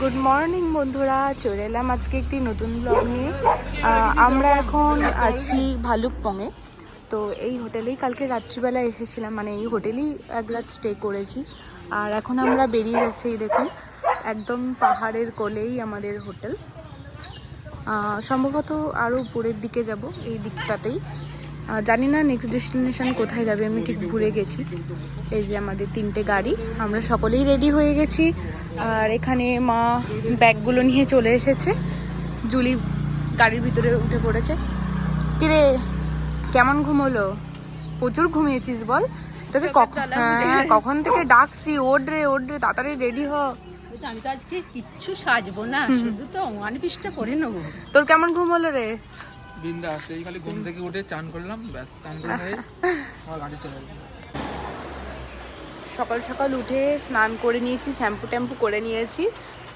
Good morning বন্ধুরা, চলে এলাম আজকে একটি নতুন ব্লগ নিয়ে। আমরা এখন আছি ভালুকপংয়ে। তো এই হোটেলেই কালকে রাত্রিবেলা এসেছিলাম, মানে এই হোটেলেই এক রাত স্টে করেছি। আর এখন আমরা বেরিয়ে যাচ্ছি, এই দেখুন একদম পাহাড়ের কোলেই আমাদের হোটেল। সম্ভবত আরও উপরের দিকে যাব, এই দিকটাতেই। জানি না নেক্সট ডেস্টিনেশন কোথায় যাবে, আমি ঠিক ভুলে গেছি। এই যে আমাদের 3টে গাড়ি, আমরা সকলেই রেডি হয়ে গেছি। আর এখানে মা ব্যাগগুলো নিয়ে চলে এসেছে, জুলি গাড়ির ভিতরে উঠে পড়েছে। কিরে, কেমন ঘুম হলো? প্রচুর ঘুমিয়েছিস বল? তোকে কখন থেকে ডাকছি, ওঠ রে তাড়াতাড়ি রেডি হ। আমি তো আজকে কিচ্ছু সাজবো না, শুধু তো অনপিসটা পরে নেবো। তোর কেমন ঘুম হলো রে? বিন্দাস, এই খালি ঘুম থেকে উঠে চান করলাম, ব্যাস চান করে হয়ে আমার গাড়ি চলে গেল। সকাল সকাল উঠে স্নান করে নিয়েছি, শ্যাম্পু করে নিয়েছি,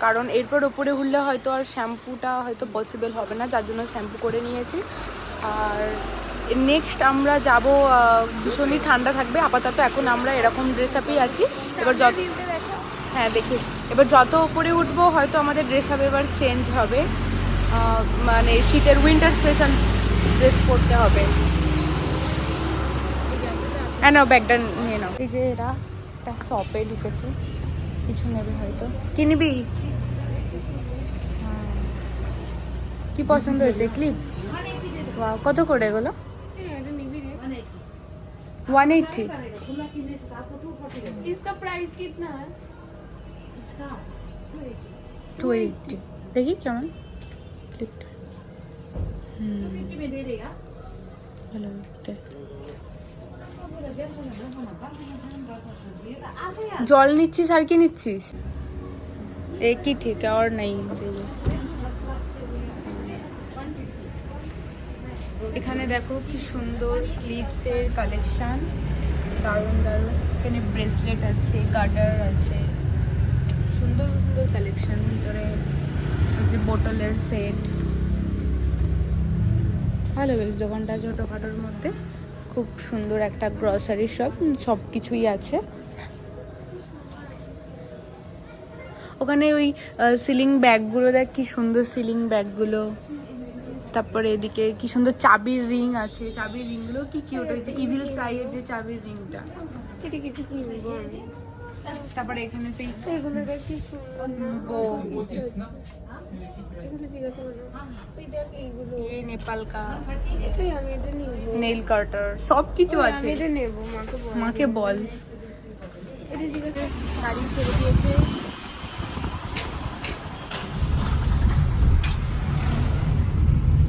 কারণ এরপর ওপরে উঠলে হয়তো আর শ্যাম্পুটা হয়তো পসিবল হবে না, যার জন্য শ্যাম্পু করে নিয়েছি। আর নেক্সট আমরা যাব, ভীষণই ঠান্ডা থাকবে আপাতত। এখন আমরা এরকম ড্রেস আপেই আছি, এবার দেখি এবার যত ওপরে উঠবো হয়তো আমাদের ড্রেস আপ এবার চেঞ্জ হবে, মানে শীতের উইন্টার স্পেশাল ড্রেস পরতে হবে। হ্যাঁ নাও, ব্যাগটা নিয়ে নাও। এই যে এরা একটা শপে ঢুকেছে, কিছু নেবে হয়তো। কিনবি? কি পছন্দ হয়েছে? ক্লিপ? কত করে এগুলো? 180। इसका प्राइस कितना है? 280। দেখি কেমন ক্লিপটা। ভালো দেখতে। জল নিচ্ছিস আর কি নিচ্ছিস? একই ঠিক আর নাই। এখানে দেখো কি সুন্দর ক্লিপসের কালেকশন, দারুণ দারুণ। এখানে ব্রেসলেট আছে, গার্ডার আছে, সুন্দর সুন্দর কালেকশন। ভিতরে যে বোতলের সেট, ভালো বেশ দোকানটা ছোটোখাটোর মধ্যে। খুব সুন্দর একটা গ্রসারি শপ, সব কিছুই আছে ওখানে। ওই সিলিং ব্যাগগুলো দেখ, কি সুন্দর সিলিং ব্যাগগুলো। তারপরে এদিকে কি সুন্দর চাবির রিং আছে, চাবির রিংগুলো কি কিউট হয়েছে, ইভিল সাইয়ের যে চাবির রিংটা। এটা কিছু কিনবো আমি। তারপরে এখানে সেই এগুলো দেখি এগুলো জিজ্ঞাসা করলাম, ওই দেখ এইগুলো নেপাল কা এটাই, আমি এটা নিবো। নেল কাটার সব কিছু আছে, আমি এটা নেবো, মাকে বল। এটা জিজ্ঞাসা। গাড়ি ছেড়ে দিয়েছে।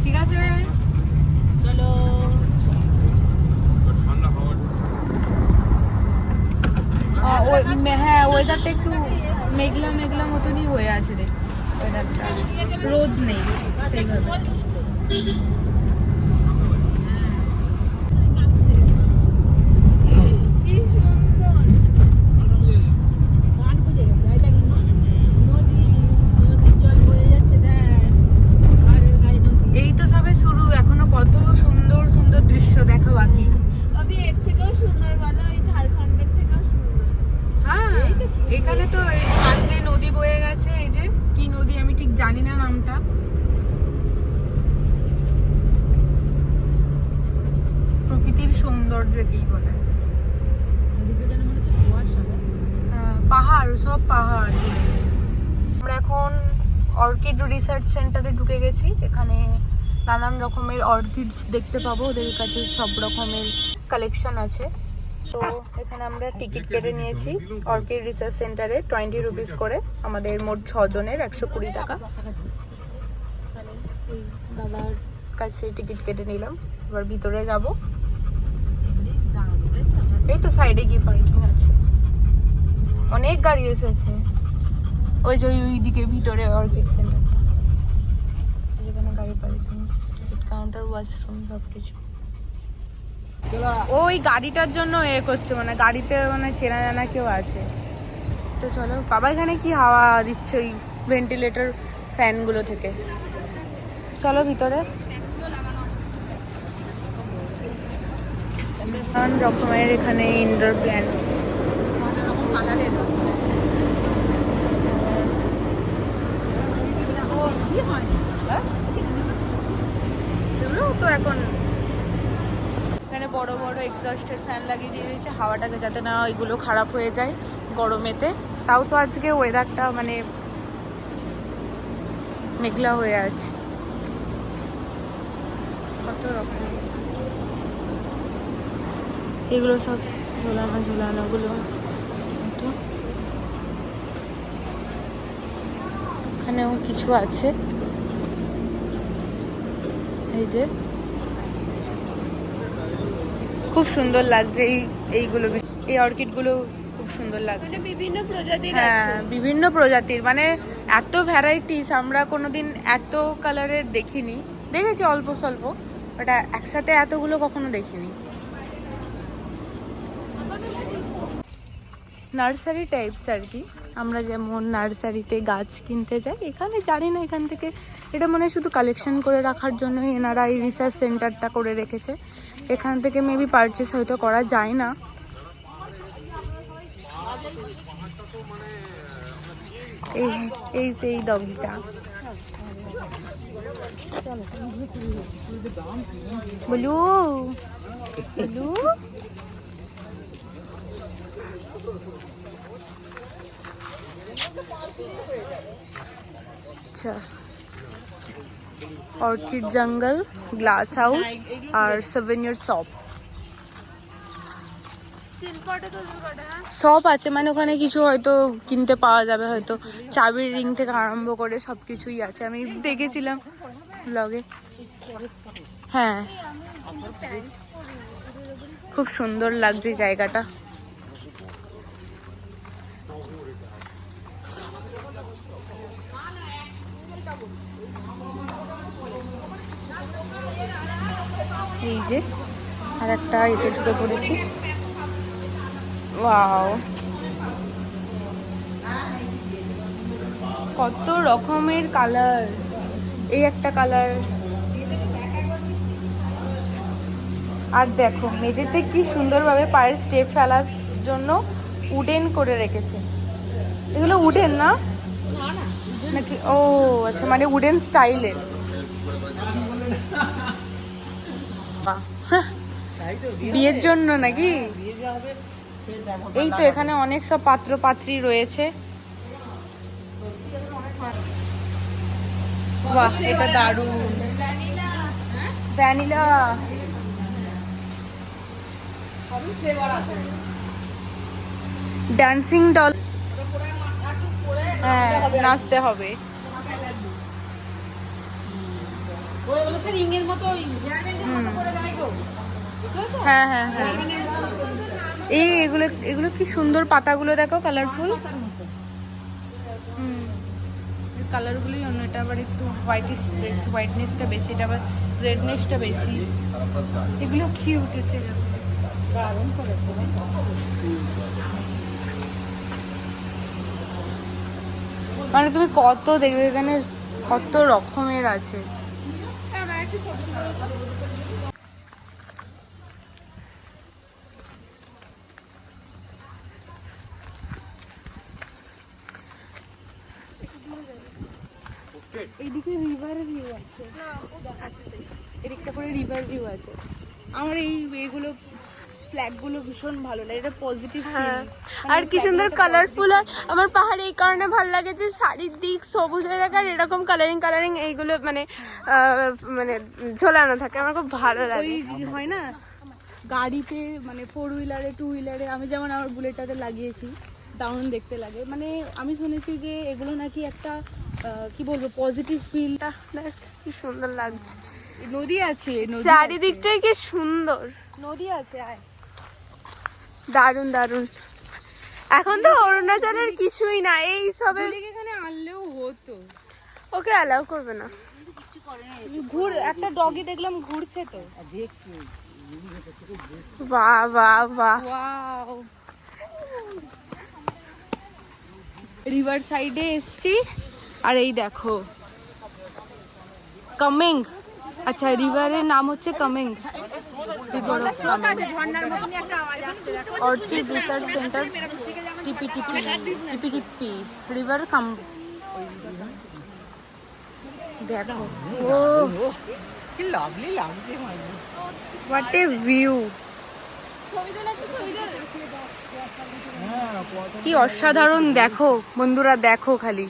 ঠিক আছে চলো। হ্যাঁ, ওয়েদারটা একটু মেঘলা মেঘলা মতনই হয়ে আছে দেখছি, ওয়েদারটা রোদ নেই সেইভাবে। এই তো সবে শুরু, এখনো কত সুন্দর সুন্দর দৃশ্য দেখা বাকি। আমি এর থেকেও সুন্দর বলো, এই ঝাড়খণ্ডের থেকেও সুন্দর। হ্যাঁ, এখানে তো এই পাশ দিয়ে নদী বয়ে গেছে। এই যে কি নদী আমি ঠিক জানি না নামটা। প্রকৃতির সৌন্দর্যকেই বলে। পাহাড়, সব পাহাড়। আমরা এখন অর্কিড রিসার্চ সেন্টারে ঢুকে গেছি। এখানে নানান রকমের অর্কিডস দেখতে পাবো, ওদের কাছে সব রকমের কালেকশন আছে। তো এখানে আমরা টিকিট কেটে নিয়েছি অর্কিড রিসার্চ সেন্টারে, 20 রুপিস করে। আমাদের মোট 6 জনের 120 টাকা। দাদার কাছে টিকিট কেটে নিলাম, এবার ভিতরে যাব। এই তো সাইডে গিয়ে পার্কিং আছে, অনেক গাড়ি এসেছে। ওই যে ওই দিকে ভিতরে অর্কিড সেন্টার, যেখানে গাড়ি পার্কিং, টিকিট কাউন্টার, ওয়াশরুম সব কিছু। ওই গাড়িটার জন্য করছে, মানে গাড়িতে মানে চেনা জানা কেউ আছে। তো চলো, বাবা এখানে কি হাওয়া দিচ্ছে ওই ভেন্টিলেটর ফ্যানগুলো থেকে। চলো ভিতরে। নানান রকমের এখানে ইনডোর প্ল্যান্টস, কি হয় হ্যাঁ? এগুলো তো এখন এখানে বড় বড় এক্সস্টের ফ্যান লাগিয়ে দিয়ে দিয়েছে হাওয়াটাকে যাতে না এগুলো খারাপ হয়ে যায় গরমেতে। তাও তো আজকে ওয়েদারটা মানে মেঘলা হয়ে আছে। কত রকম এগুলো সব ঝোলানোগুলো এখানেও কিছু আছে, এই যে খুব সুন্দর লাগছে এইগুলো, এই অর্কিডগুলো খুব সুন্দর লাগছে। বিভিন্ন প্রজাতির হ্যাঁ বিভিন্ন প্রজাতির, মানে এত ভ্যারাইটিস আমরা কোনোদিন এত কালারের দেখিনি, দেখেছি অল্প স্বল্প, বাট একসাথে এতগুলো কখনো দেখিনি। নার্সারি টাইপস আর কি, আমরা যেমন নার্সারিতে গাছ কিনতে যাই, এখানে জানি না এখান থেকে এটা মনে হয় শুধু কালেকশন করে রাখার জন্য এনারা এই রিসার্চ সেন্টারটা করে রেখেছে। এখান থেকে মেবি পারচেস হয়তো করা যায় না। এই ডগিটা বলু বলু আচ্ছা, অর্চিড জঙ্গল, গ্লাস হাউস আর সেভেনিয়ার শপ সব আছে, মানে ওখানে কিছু হয়তো কিনতে পাওয়া যাবে, হয়তো চাবির রিং থেকে আরম্ভ করে সব কিছুই আছে, আমি দেখেছিলাম ব্লগে। হ্যাঁ খুব সুন্দর লাগছে জায়গাটা। এই যে আর একটা এতে ঢুকে পড়েছি, ওয়াও কত রকমের কালার, এই একটা কালার, আর দেখো মেঝেতে কি সুন্দরভাবে পায়ের স্টেপ ফেলার জন্য উডেন করে রেখেছে। এগুলো উডেন না নাকি? ও আচ্ছা, মানে উডেন স্টাইলের। বিয়ের জন্য নাকি? এই তো এখানে অনেক সব পাত্র পাত্রী রয়েছে। বাহ এটা দারুণ, ভ্যানিলা ডান্সিং ডল, হ্যাঁ নাচতে হবে। হ্যাঁ হ্যাঁ হ্যাঁ, এই এগুলো এগুলো কি সুন্দর পাতাগুলো দেখো, কালারফুল। কালারগুলোই অন্য, এটা আবার একটু হোয়াইটনেসটা বেশি, এটা আবার রেডনেসটা বেশি। এগুলো কি উঠেছে, মানে তুমি কত দেখবে এখানে কত রকমের আছে। এইদিকে রিভার ভিউ আছে, এদিকটা করে রিভার ভিউ আছে। আমার এইগুলো ফ্ল্যাগগুলো ভীষণ ভালো লাগে, এটা পজিটিভ। হ্যাঁ, আর কি সুন্দর কালারফুল। আমার পাহাড়ে এই কারণে ভালো লাগে যে চারিদিক সবুজ হয়ে থাকে, আর এরকম কালারিং এইগুলো মানে মানে ঝোলানো থাকে, আমার খুব ভালো লাগে। ওই হয় না গাড়িতে, মানে 4 হুইলারে 2 হুইলারে, আমি যেমন আমার বুলেটটাতে লাগিয়েছি, দারুণ দেখতে লাগে। মানে আমি শুনেছি যে এগুলো নাকি একটা কি বলবো পজিটিভ ফিলটা, কি সুন্দর লাগছে, নদী আছে, চারিদিকটাই কি সুন্দর, নদী আছে। আয় দারুণ দারুণ। এখন তো অরুণাচলের কিছুই না, এই সবে এখানে আনলেও হতো, ওকে অ্যালাউ করবে না। একটা ডগি দেখলাম ঘুরছে তো, বাহ বাহ বাহ, ওয়াও। রিভার সাইডে এসছি, আর এই দেখো কামিং, আচ্ছা রিভারের নাম হচ্ছে কামিং, অর্চিড রিসার্চ সেন্টার টিপি রিভার কাম। দেখো ও কি লাভলি লাগছে মাইরি। হোয়াট এ ভিউ, কি অসাধারণ। দেখো বন্ধুরা, দেখো খালি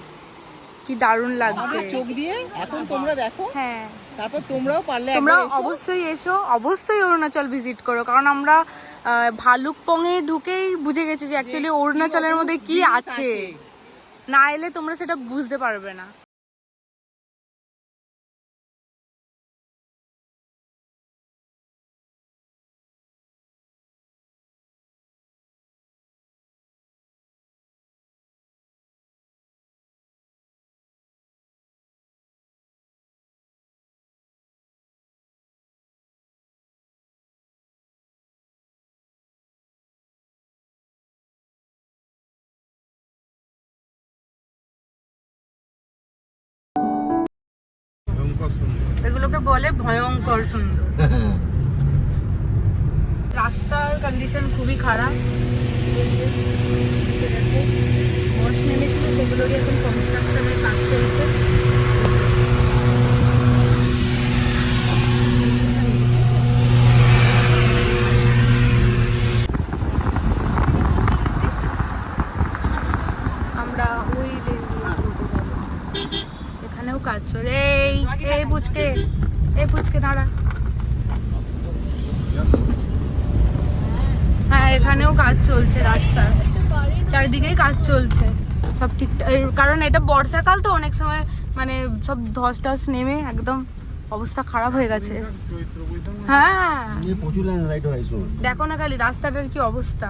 কি দারুণ লাগছে। চোখ দিয়ে এখন তোমরা দেখো, হ্যাঁ, তারপর তোমরাও পারলে তোমরা একবার এসো। অবশ্যই এসো, অবশ্যই অরুণাচল ভিজিট করো, কারণ আমরা ভালুকপংয়ে ঢুকেই বুঝে গেছি যে অ্যাকচুয়ালি অরুণাচলের মধ্যে কি আছে। না এলে তোমরা সেটা বুঝতে পারবে না। এগুলোকে বলে ভয়ঙ্কর সুন্দর। রাস্তার কন্ডিশন খুবই খারাপ, বর্ষ নেমেছিল, সেগুলোরই এখন কনস্ট্রাকশনের কাজ চলছে। আমরা ওই লেন দিয়ে ঘুরতে যাবো। এখানেও কাজ চলে। এই পুচকে দাঁড়া। হ্যাঁ, এখানেও কাজ চলছে, রাস্তার চারিদিকেই কাজ চলছে সব ঠিকঠাক, কারণ এটা বর্ষাকাল তো অনেক সময় মানে সব ধস টস নেমে একদম অবস্থা খারাপ হয়ে গেছে। হ্যাঁ, দেখো না খালি রাস্তাটার কি অবস্থা।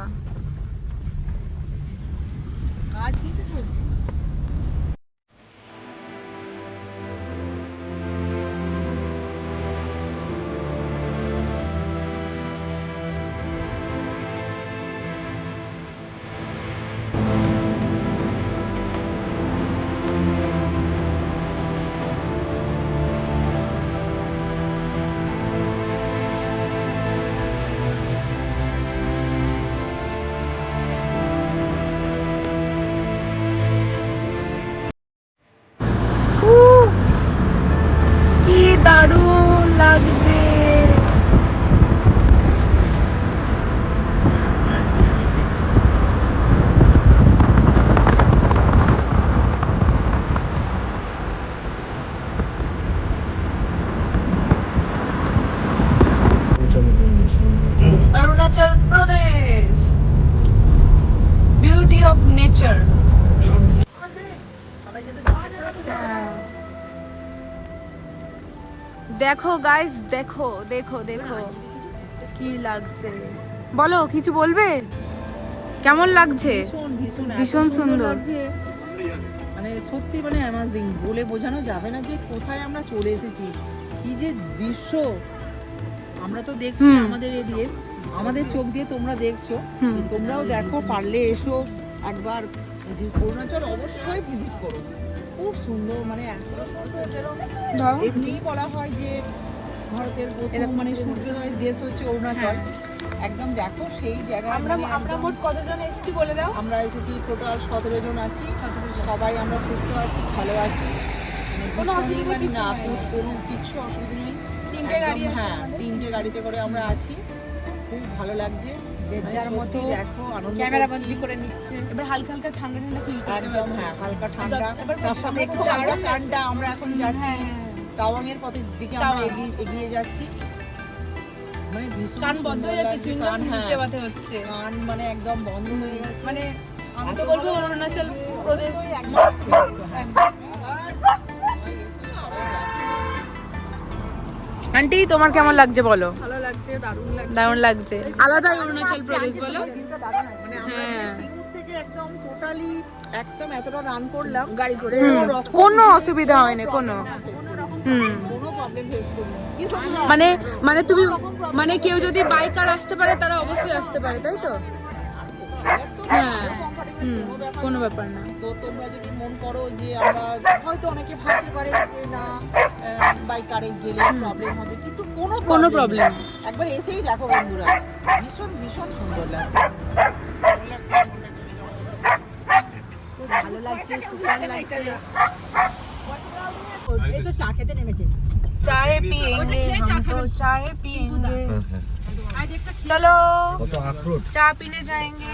কি দারুণ লাগছে। Arunachal Pradesh, beauty of nature. দেখো গাইস, দেখো দেখো দেখো কি লাগছে। বলো, কিছু বলবে? কেমন লাগছে? ভীষণ সুন্দর। মানে সত্যি মানে অ্যামাজিং, বলে বোঝানো যাবে না যে কোথায় আমরা চলে এসেছি। কি যে দৃশ্য আমরা তো দেখছি আমাদের এদিকে, আমাদের চোখ দিয়ে তোমরা দেখছো, তোমরাও দেখো, পারলে এসো একবার। অরুণাচল অবশ্যই ভিজিট করো, খুব সুন্দর। মানে এত সুন্দর, যেরকম এমনি বলা হয় যে ভারতের প্রথম মানে সূর্যোদয়ের দেশ হচ্ছে অরুণাচল। একদম দেখো সেই জায়গায়। আমরা মোট কতজন এসেছি বলে দাও? আমরা এসেছি টোটাল 17 জন আছি, সবাই আমরা সুস্থ আছি, ভালো আছি, কোনো অসুবিধা কিছু না, নেই। কোনো কিছু অসুবিধা নেই। 3টে গাড়ি আছে। হ্যাঁ, 3টে গাড়িতে করে আমরা আছি, খুব ভালো লাগছে। যার মতো দেখো আনন্দ ক্যামেরা করছি। বন্দি করে নিচ্ছে। এবার হালকা হালকা ঠান্ডা ঠান্ডা ফিল করতে একদম পারছি। হ্যাঁ, হালকা ঠান্ডা। এবার তার সাথে একটু আমরা হালকা ঠান্ডা। আমরা এখন যাচ্ছি তাওয়াং এর দিকে আমরা তাওয়াং। এগিয়ে যাচ্ছি। মানে ভীষণ কান বন্ধ হয়ে যাচ্ছে, লাগছে, চুইংগাম হ্যাঁ, চেবাতে হচ্ছে। কান মানে একদম বন্ধ হয়ে গেছে। মানে আমি তো বলবো অরুণাচল প্রদেশ একদম। আন্টি, তোমার কেমন লাগছে বলো? ভালো লাগছে, দারুণ লাগছে। দারুণ লাগছে, আলাদাই অরুণাচল প্রদেশ বলো। মানে আমরা হ্যাঁ। সিঙ্গুর থেকে একদম টোটালি একদম এতটা রান করলাম গাড়ি করে কোনো রকম কোনো অসুবিধা হয়নি কোনো। কোনো প্রবলেম ফেস করিনি। কি সুন্দর মানে মানে তুমি মানে কেউ যদি বাইকার আসতে পারে তারা অবশ্যই আসতে পারে, তাই তো? হ্যাঁ, কোনো ব্যাপার না। তো তোমরা যদি মন করো যে আমরা, হয়তো অনেকে ভাবতে পারে যে না বাইকারে গেলে প্রবলেম হবে, কিন্তু কোনো problem নেই। একবার এসেই দেখো বন্ধুরা, ভীষণ ভীষণ সুন্দর লাগে। ভালো লাগছে, সুপার লাগছে। চা খেতে নেমেছে चाय पियेंगे हम तो चाय पियेंगे चलो चा पीने जाएंगे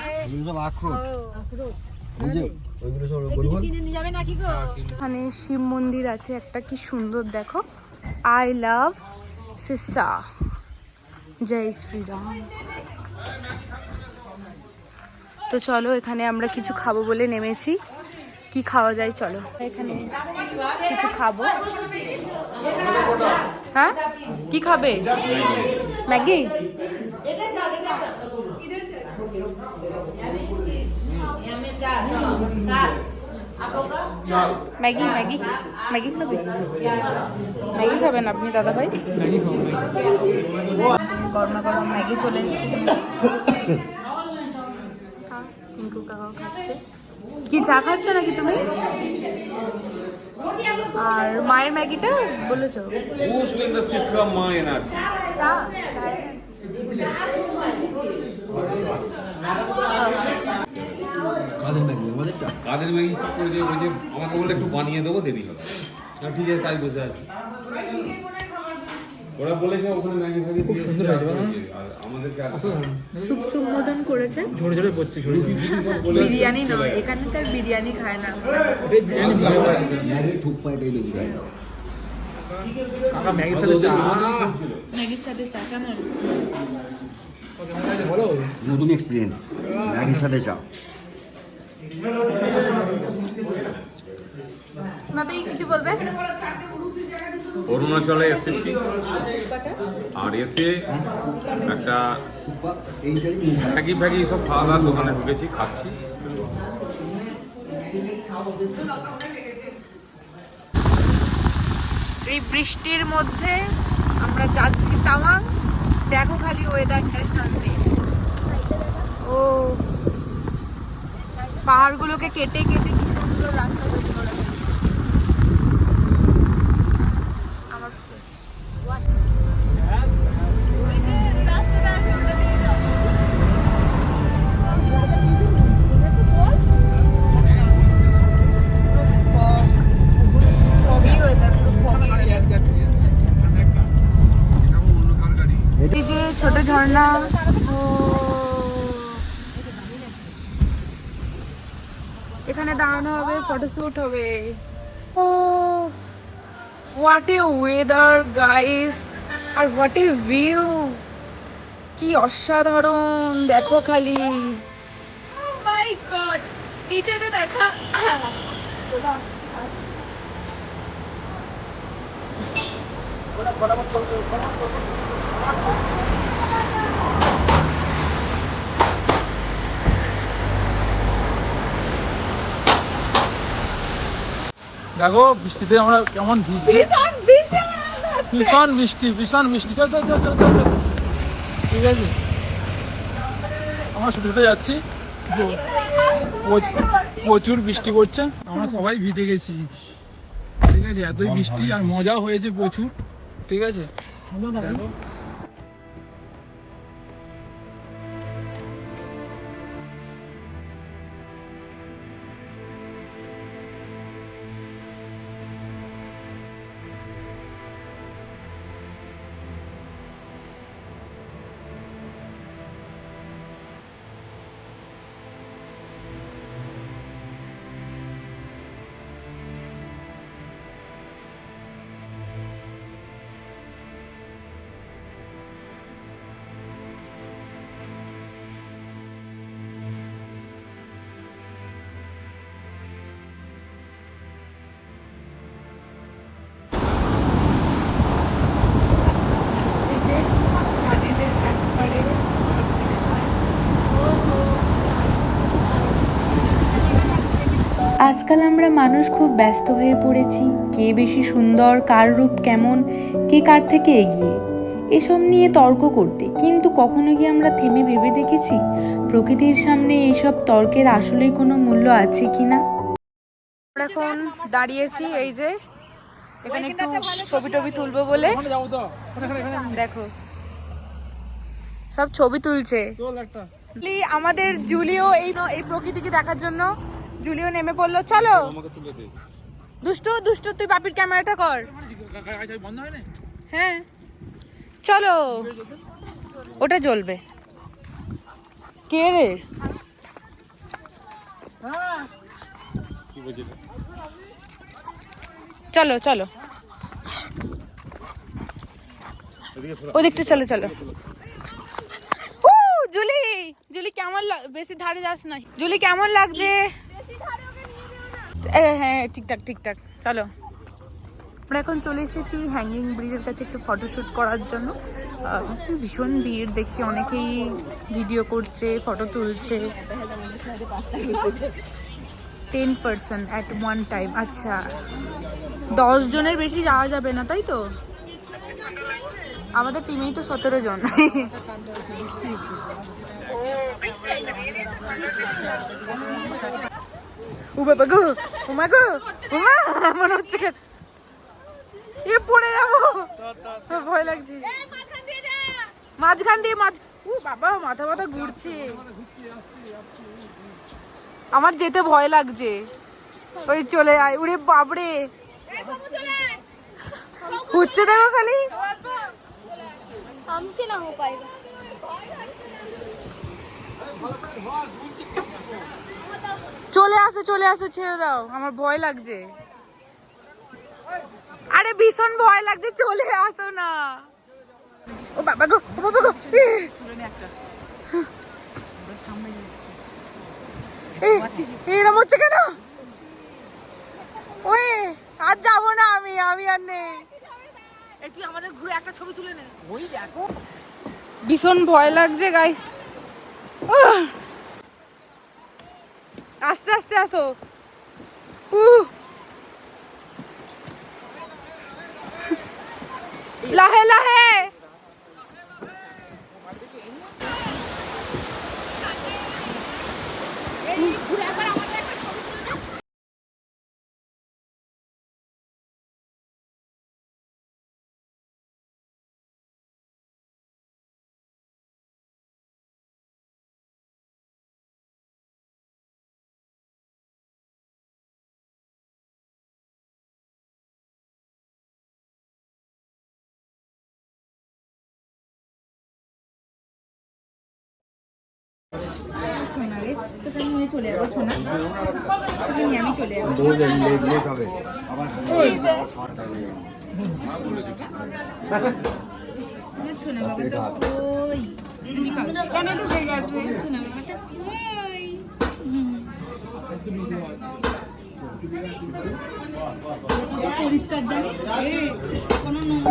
এখানে শিব মন্দির আছে একটা, কি সুন্দর দেখো। আই লাভ সিসা, জয় শ্রীরাম। তো চলো এখানে আমরা কিছু খাবো বলে নেমেছি, কি খাওয়া যায় চলো এখানে কিছু খাবো। হ্যাঁ কি খাবে? ম্যাগি? ম্যাগি ম্যাগি ম্যাগি খাবে? ম্যাগি খাবেন আপনি দাদা ভাই? গরমা গরম ম্যাগি চলে এসেছে। টিঙ্কু কাকাও খাচ্ছে। কি চা খাচ্ছ নাকি তুমি? আর মায়ের ম্যাগিটা বলেছো? চা কাদের ম্যাগি করে দিয়ে বলছে আমাকে বলে একটু বানিয়ে দেবো, দেরি হবে না, ঠিক আছে তাই বসে আছে। ওরা বলেছে ওখানে ম্যাগি ফ্যাগি খুব সুন্দর হয়েছে, আর আমাদেরকে সুপ সুপ মতন করেছে, ঝরে ঝরে পড়ছে। বিরিয়ানি নয়, এখানে তার বিরিয়ানি খায় না, ম্যাগি থুপ্পা এটাই বেশি খায়। ম্যাগির সাথে চা, ম্যাগির সাথে চা কেমন? বলো নতুন এক্সপিরিয়েন্স ম্যাগির সাথে চা। ভাবি কিছু বলবে? অরুণাচলে এসেছি আর এসে একটা ম্যাগি ফ্যাগি সব খাওয়া দাওয়ার দোকানে ঢুকেছি, খাচ্ছি। এই বৃষ্টির মধ্যে আমরা যাচ্ছি তাওয়াং। দেখো খালি ওয়েদারটা শান্তি। ও পাহাড়গুলোকে কেটে কেটে কি সুন্দর রাস্তা তৈরি করা হয়েছে। আমার ওই যে রাস্তাটা আছে ওটা দিয়ে যাও। foggy weather, foggy weather। এই যে ছোট ঝর্ণা, এখানে দাঁড়ানো হবে, ফটোশুট হবে। Oh what a weather guys, আর হোয়াট এ ভিউ, কি অসাধারণ দেখো খালি। ও মাই গড, নিচেতে দেখা। দেখো বৃষ্টিতে আমরা কেমন ভিজছি, ভীষণ বৃষ্টি, ভীষণ বৃষ্টি। চল চল চল চল চল, ঠিক আছে আমরা ছুটে ছুটে যাচ্ছি, প্রচুর বৃষ্টি পড়ছে, আমরা সবাই ভিজে গেছি, ঠিক আছে। এতই বৃষ্টি আর মজাও হয়েছে প্রচুর, ঠিক আছে। দেখো আজকাল আমরা মানুষ খুব ব্যস্ত হয়ে পড়েছি, কে বেশি সুন্দর, কার রূপ কেমন, কে কার থেকে এগিয়ে, এসব নিয়ে তর্ক করতে। কিন্তু কখনো কি আমরা থেমে ভেবে দেখেছি প্রকৃতির সামনে এইসব তর্কের আসলেই কোনো মূল্য আছে কিনা? আমরা এখন দাঁড়িয়েছি এই যে এখানে একটু ছবি টবি তুলবো বলে। যাবো তো, দেখো সব ছবি তুলছে। আমাদের জুলিও এই প্রকৃতিকে দেখার জন্য জুলিও নেমে পড়লো। চলো দুষ্টু দুষ্টু, তুই বাপির ক্যামেরাটা কর। বন্ধ হয় না? হ্যাঁ চলো, ওটা জ্বলবে। কে রে? কি বলছিস? চলো চলো ওদিকটা, চলো চলো। ও জুলি, জুলি কেমন বেশি ধারে যাস না। জুলি কেমন লাগছে? হ্যাঁ ঠিকঠাক ঠিকঠাক, চলো। আমরা এখন চলে এসেছি হ্যাঙ্গিং ব্রিজের কাছে একটু ফটোশ্যুট করার জন্য। ভীষণ ভিড় দেখছি, অনেকেই ভিডিও করছে, ফটো তুলছে। 10% অ্যাট ওয়ান টাইম। আচ্ছা 10 জনের বেশি যাওয়া যাবে না, তাই তো? আমাদের টিমেই তো 17 জন। ও বাবা গো, উমা গো, উমা মনে হচ্ছে এ পড়ে যাবো, ভয় লাগছে। মাঝখান দিয়ে ও বাবা, মাথা মাথা ঘুরছে। আমার যেতে ভয় লাগছে। ওই চলে আয়, উড়ে বাবরে হচ্ছে, দেখো খালি। हमसे ना हो पाएगा। চলে আসো চলে আসো, ছেড়ে দাও, আমার ভয় লাগছে। আরে ভীষণ ভয় লাগছে, চলে আসো না। ও বাবা গো, ও বাবা গো, এরম হচ্ছে কেন? ওই আর যাবো না, আমি আর নেই। তুই আমাদের ঘুরে একটা ছবি তুলে নে। ওই দেখো, ভীষণ ভয় লাগছে গাইস। আস্তে আস্তে আসো। লাহে লাহে।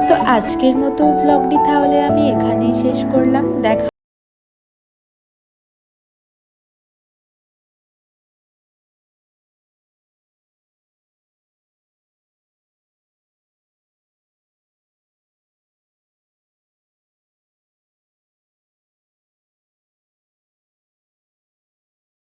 তো আজকের মতো ব্লগটি তাহলে আমি এখানেই শেষ করলাম। দেখা